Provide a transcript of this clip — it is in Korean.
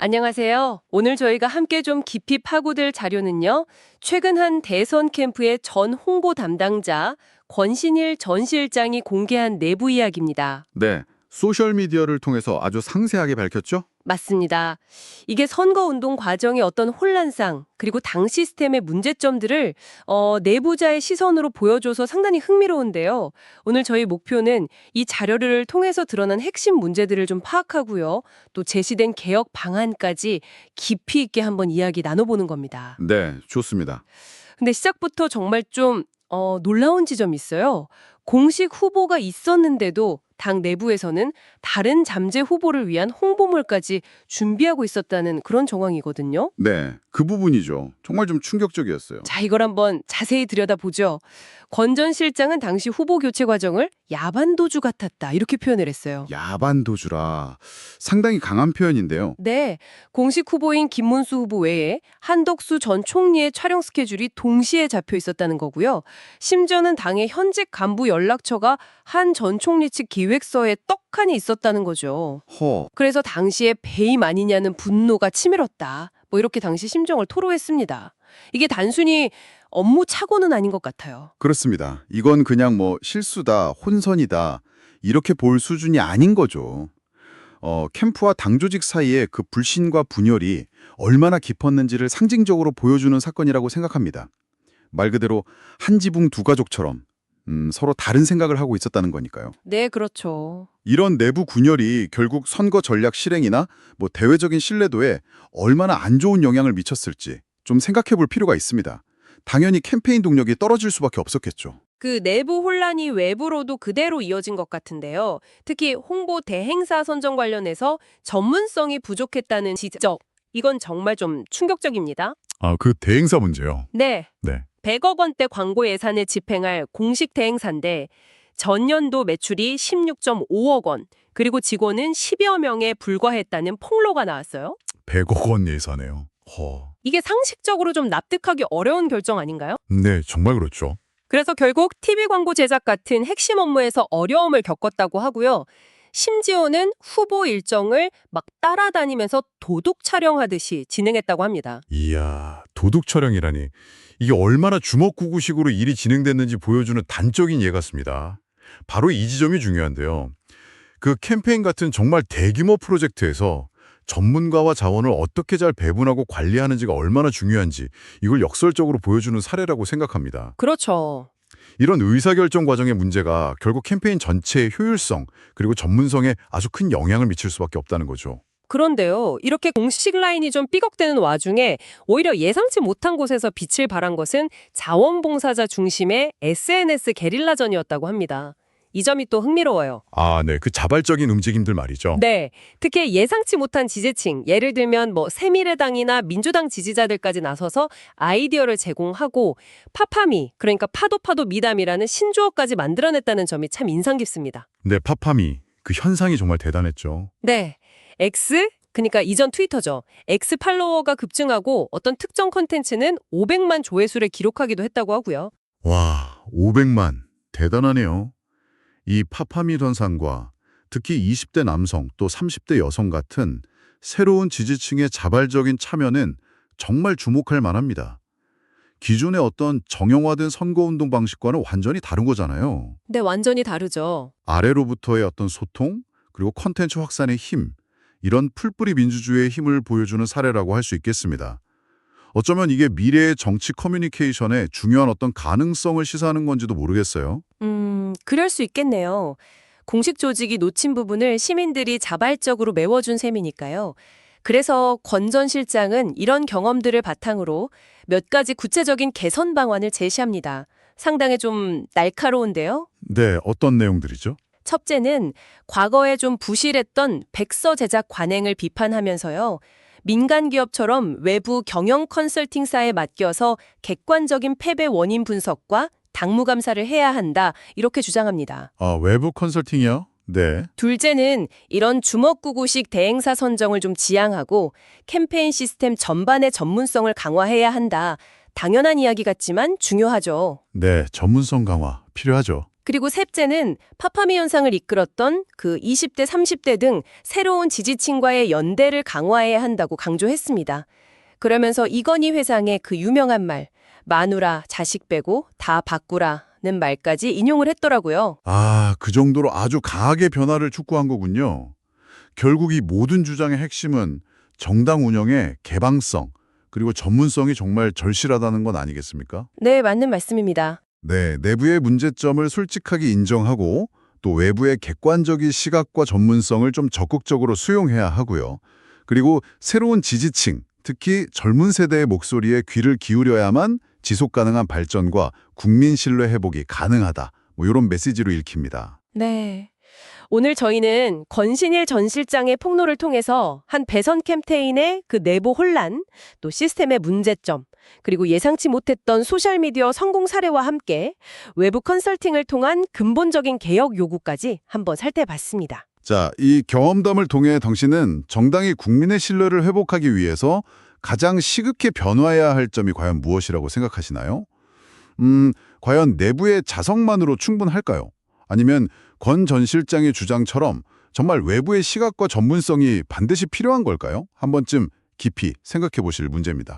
안녕하세요. 오늘 저희가 함께 좀 깊이 파고들 자료는요. 최근 한 대선 캠프의 전 홍보 담당자 권신일 전 실장이 공개한 내부 이야기입니다. 네, 소셜미디어를 통해서 아주 상세하게 밝혔죠? 맞습니다. 이게 선거운동 과정의 어떤 혼란상 그리고 당 시스템의 문제점들을 내부자의 시선으로 보여줘서 상당히 흥미로운데요. 오늘 저희 목표는 이 자료를 통해서 드러난 핵심 문제들을 좀 파악하고요. 또 제시된 개혁 방안까지 깊이 있게 한번 이야기 나눠보는 겁니다. 네, 좋습니다. 근데 시작부터 정말 좀 놀라운 지점이 있어요. 공식 후보가 있었는데도 당 내부에서는 다른 잠재 후보를 위한 홍보물까지 준비하고 있었다는 그런 정황이거든요. 네, 그 부분이죠. 정말 좀 충격적이었어요. 자, 이걸 한번 자세히 들여다보죠. 권 전 실장은 당시 후보 교체 과정을 야반도주 같았다 이렇게 표현을 했어요. 야반도주라. 상당히 강한 표현인데요. 네, 공식 후보인 김문수 후보 외에 한덕수 전 총리의 촬영 스케줄이 동시에 잡혀 있었다는 거고요. 심지어는 당의 현직 간부 연락처가 한 전 총리 측 기획서에 떡하니 있었다는 거죠. 그래서 당시에 배임 아니냐는 분노가 치밀었다. 뭐 이렇게 당시 심정을 토로했습니다. 이게 단순히 업무 착오는 아닌 것 같아요. 그렇습니다. 이건 그냥 실수다, 혼선이다, 이렇게 볼 수준이 아닌 거죠. 캠프와 당 조직 사이에 그 불신과 분열이 얼마나 깊었는지를 상징적으로 보여주는 사건이라고 생각합니다. 말 그대로 한 지붕 두 가족처럼 서로 다른 생각을 하고 있었다는 거니까요. 네, 그렇죠. 이런 내부 분열이 결국 선거 전략 실행이나 대외적인 신뢰도에 얼마나 안 좋은 영향을 미쳤을지 좀 생각해 볼 필요가 있습니다. 당연히 캠페인 동력이 떨어질 수밖에 없었겠죠. 그 내부 혼란이 외부로도 그대로 이어진 것 같은데요. 특히 홍보 대행사 선정 관련해서 전문성이 부족했다는 지적. 이건 정말 좀 충격적입니다. 그 대행사 문제요. 네. 네. 100억 원대 광고 예산을 집행할 공식 대행사인데 전년도 매출이 16.5억 원, 그리고 직원은 10여 명에 불과했다는 폭로가 나왔어요. 100억 원 예산이에요. 이게 상식적으로 좀 납득하기 어려운 결정 아닌가요? 네, 정말 그렇죠. 그래서 결국 TV 광고 제작 같은 핵심 업무에서 어려움을 겪었다고 하고요. 심지어는 후보 일정을 막 따라다니면서 도둑 촬영하듯이 진행했다고 합니다. 이야, 도둑 촬영이라니. 이게 얼마나 주먹구구식으로 일이 진행됐는지 보여주는 단적인 예 같습니다. 바로 이 지점이 중요한데요. 그 캠페인 같은 정말 대규모 프로젝트에서 전문가와 자원을 어떻게 잘 배분하고 관리하는지가 얼마나 중요한지 이걸 역설적으로 보여주는 사례라고 생각합니다. 그렇죠. 이런 의사결정 과정의 문제가 결국 캠페인 전체의 효율성 그리고 전문성에 아주 큰 영향을 미칠 수밖에 없다는 거죠. 그런데요, 이렇게 공식 라인이 좀 삐걱대는 와중에 오히려 예상치 못한 곳에서 빛을 발한 것은 자원봉사자 중심의 SNS 게릴라전이었다고 합니다. 이 점이 또 흥미로워요. 네. 그 자발적인 움직임들 말이죠. 네, 특히 예상치 못한 지지층, 예를 들면 새미래당이나 민주당 지지자들까지 나서서 아이디어를 제공하고 파파미, 그러니까 파도 미담이라는 신조어까지 만들어냈다는 점이 참 인상 깊습니다. 네, 파파미. 그 현상이 정말 대단했죠. 네, 그러니까 이전 트위터죠. X 팔로워가 급증하고 어떤 특정 콘텐츠는 500만 조회수를 기록하기도 했다고 하고요. 와, 500만. 대단하네요. 이 파파미 현상과 특히 20대 남성 또 30대 여성 같은 새로운 지지층의 자발적인 참여는 정말 주목할 만합니다. 기존의 어떤 정형화된 선거운동 방식과는 완전히 다른 거잖아요. 네, 완전히 다르죠. 아래로부터의 어떤 소통, 그리고 콘텐츠 확산의 힘, 이런 풀뿌리 민주주의의 힘을 보여주는 사례라고 할 수 있겠습니다. 어쩌면 이게 미래의 정치 커뮤니케이션에 중요한 어떤 가능성을 시사하는 건지도 모르겠어요. 그럴 수 있겠네요. 공식 조직이 놓친 부분을 시민들이 자발적으로 메워준 셈이니까요. 그래서 권 전 실장은 이런 경험들을 바탕으로 몇 가지 구체적인 개선 방안을 제시합니다. 상당히 좀 날카로운데요. 네, 어떤 내용들이죠? 첫째는 과거에 좀 부실했던 백서 제작 관행을 비판하면서요. 민간 기업처럼 외부 경영 컨설팅사에 맡겨서 객관적인 패배 원인 분석과 당무 감사를 해야 한다. 이렇게 주장합니다. 외부 컨설팅이요? 네. 둘째는 이런 주먹구구식 대행사 선정을 좀 지양하고 캠페인 시스템 전반의 전문성을 강화해야 한다. 당연한 이야기 같지만 중요하죠. 네, 전문성 강화 필요하죠. 그리고 셋째는 파파미 현상을 이끌었던 그 20대, 30대 등 새로운 지지층과의 연대를 강화해야 한다고 강조했습니다. 그러면서 이건희 회장의 그 유명한 말, 마누라, 자식 빼고 다 바꾸라는 말까지 인용을 했더라고요. 아, 그 정도로 아주 강하게 변화를 촉구한 거군요. 결국 이 모든 주장의 핵심은 정당 운영의 개방성, 그리고 전문성이 정말 절실하다는 건 아니겠습니까? 네, 맞는 말씀입니다. 네, 내부의 문제점을 솔직하게 인정하고 또 외부의 객관적인 시각과 전문성을 좀 적극적으로 수용해야 하고요. 그리고 새로운 지지층, 특히 젊은 세대의 목소리에 귀를 기울여야만 지속 가능한 발전과 국민 신뢰 회복이 가능하다. 뭐 이런 메시지로 읽힙니다. 네. 오늘 저희는 권신일 전 실장의 폭로를 통해서 한 배선 캠페인의 그 내부 혼란, 또 시스템의 문제점, 그리고 예상치 못했던 소셜미디어 성공 사례와 함께 외부 컨설팅을 통한 근본적인 개혁 요구까지 한번 살펴봤습니다. 자, 이 경험담을 통해 당신은 정당이 국민의 신뢰를 회복하기 위해서 가장 시급히 변화해야 할 점이 과연 무엇이라고 생각하시나요? 과연 내부의 자성만으로 충분할까요? 아니면 권 전 실장의 주장처럼 정말 외부의 시각과 전문성이 반드시 필요한 걸까요? 한 번쯤 깊이 생각해 보실 문제입니다.